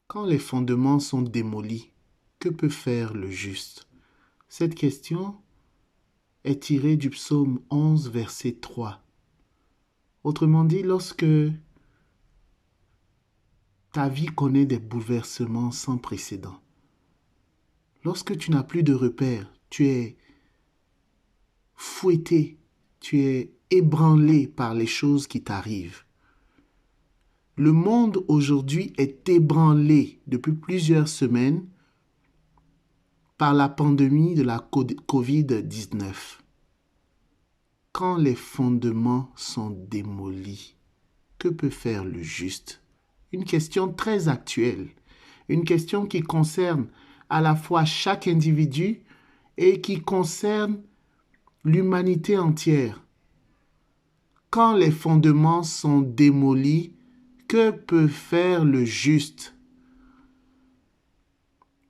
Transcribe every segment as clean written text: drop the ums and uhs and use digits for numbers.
Quand les fondements sont démolis, que peut faire le juste? Cette question est tirée du psaume 11, verset 3. Autrement dit, lorsque ta vie connaît des bouleversements sans précédent, lorsque tu n'as plus de repères, tu es fouetté, tu es ébranlé par les choses qui t'arrivent. Le monde aujourd'hui est ébranlé depuis plusieurs semaines par la pandémie de la COVID-19. Quand les fondements sont démolis, que peut faire le juste? Une question très actuelle, une question qui concerne à la fois chaque individu et qui concerne l'humanité entière. Quand les fondements sont démolis, que peut faire le juste?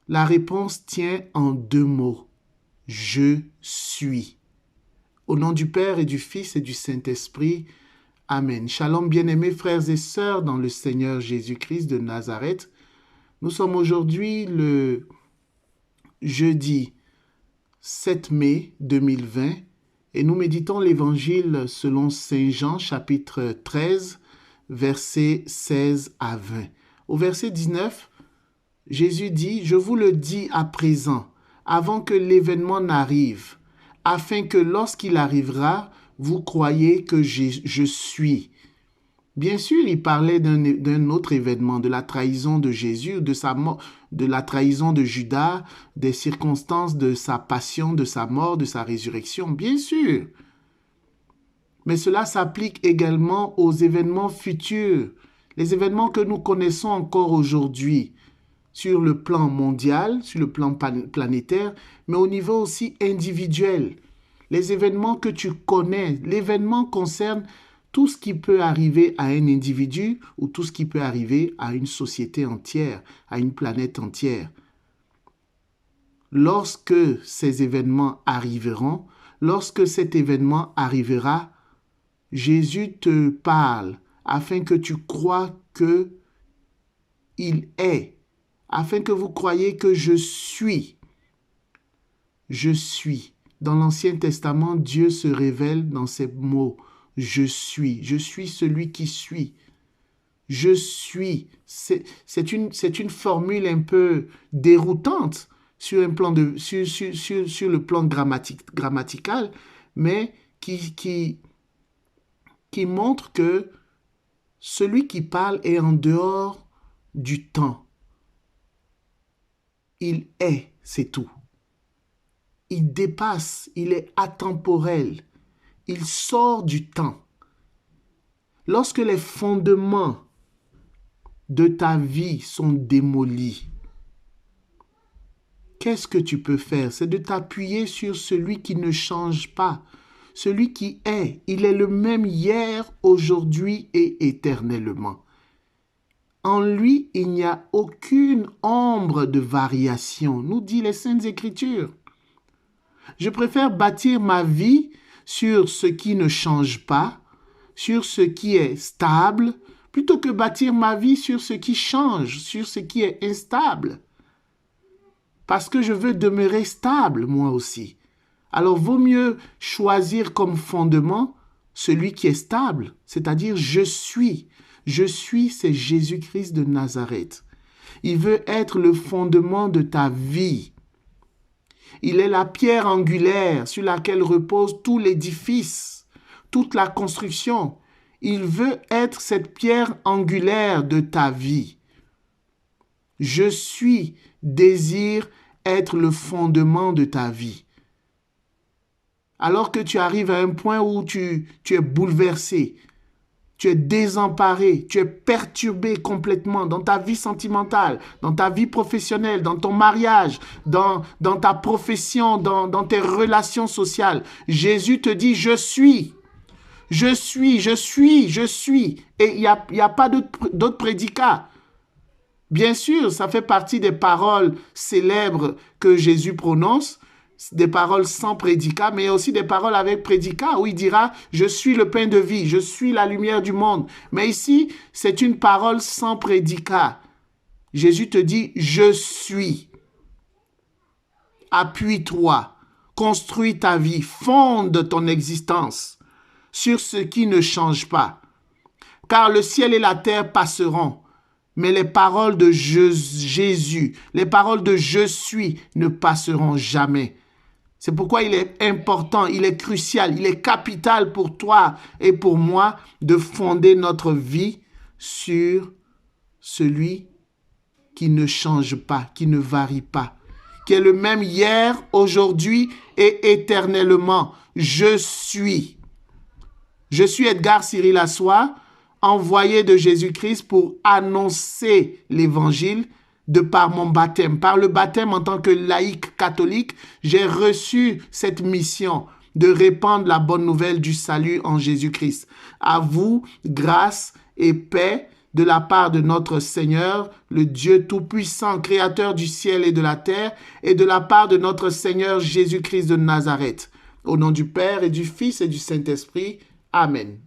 La réponse tient en deux mots. Je suis. Au nom du Père et du Fils et du Saint-Esprit. Amen. Shalom, bien-aimés frères et sœurs dans le Seigneur Jésus-Christ de Nazareth. Nous sommes aujourd'hui le jeudi 7 mai 2020 et nous méditons l'Évangile selon Saint Jean, chapitre 13, versets 16 à 20. Au verset 19, Jésus dit « Je vous le dis à présent, avant que l'événement n'arrive, afin que lorsqu'il arrivera, vous croyez que je suis. » Bien sûr, il parlait d'un autre événement, de la trahison de Jésus, de sa mort, de la trahison de Judas, des circonstances de sa passion, de sa mort, de sa résurrection, bien sûr. Mais cela s'applique également aux événements futurs, les événements que nous connaissons encore aujourd'hui, sur le plan mondial, sur le plan planétaire, mais au niveau aussi individuel. Les événements que tu connais, l'événement concerne tout ce qui peut arriver à un individu ou tout ce qui peut arriver à une société entière, à une planète entière. Lorsque ces événements arriveront, lorsque cet événement arrivera, Jésus te parle afin que tu crois que il est, afin que vous croyiez que je suis. Je suis. Dans l'Ancien Testament, Dieu se révèle dans ces mots. Je suis celui qui suis. Je suis. C'est une formule un peu déroutante sur le plan grammatical, mais qui montre que celui qui parle est en dehors du temps. Il est, c'est tout. Il dépasse, il est atemporel. Il sort du temps. Lorsque les fondements de ta vie sont démolis, qu'est-ce que tu peux faire? C'est de t'appuyer sur celui qui ne change pas, celui qui est. Il est le même hier, aujourd'hui et éternellement. En lui, il n'y a aucune ombre de variation, nous dit les Saintes Écritures. Je préfère bâtir ma vie sur ce qui ne change pas, sur ce qui est stable, plutôt que bâtir ma vie sur ce qui change, sur ce qui est instable. Parce que je veux demeurer stable, moi aussi. Alors, vaut mieux choisir comme fondement celui qui est stable, c'est-à-dire je suis. Je suis, c'est Jésus-Christ de Nazareth. Il veut être le fondement de ta vie. Il est la pierre angulaire sur laquelle repose tout l'édifice, toute la construction. Il veut être cette pierre angulaire de ta vie. Je suis désire être le fondement de ta vie. Alors que tu arrives à un point où tu es bouleversé, tu es désemparé, tu es perturbé complètement dans ta vie sentimentale, dans ta vie professionnelle, dans ton mariage, dans ta profession, dans tes relations sociales. Jésus te dit, je suis. Je suis, je suis, je suis. Et il n'y a pas d'autre prédicat. Bien sûr, ça fait partie des paroles célèbres que Jésus prononce, des paroles sans prédicat, mais aussi des paroles avec prédicat, où il dira « Je suis le pain de vie, je suis la lumière du monde ». Mais ici, c'est une parole sans prédicat. Jésus te dit, je suis. Appuie-toi, construis ta vie, fonde ton existence sur ce qui ne change pas. Car le ciel et la terre passeront, mais les paroles de Jésus, les paroles de je suis ne passeront jamais. C'est pourquoi il est important, il est crucial, il est capital pour toi et pour moi de fonder notre vie sur celui qui ne change pas, qui ne varie pas, qui est le même hier, aujourd'hui et éternellement. Je suis. Je suis Edgar Cyril Assois, envoyé de Jésus-Christ pour annoncer l'évangile de par mon baptême. Par le baptême en tant que laïc catholique, j'ai reçu cette mission de répandre la bonne nouvelle du salut en Jésus-Christ. À vous, grâce et paix de la part de notre Seigneur, le Dieu Tout-Puissant, Créateur du ciel et de la terre, et de la part de notre Seigneur Jésus-Christ de Nazareth. Au nom du Père et du Fils et du Saint-Esprit. Amen.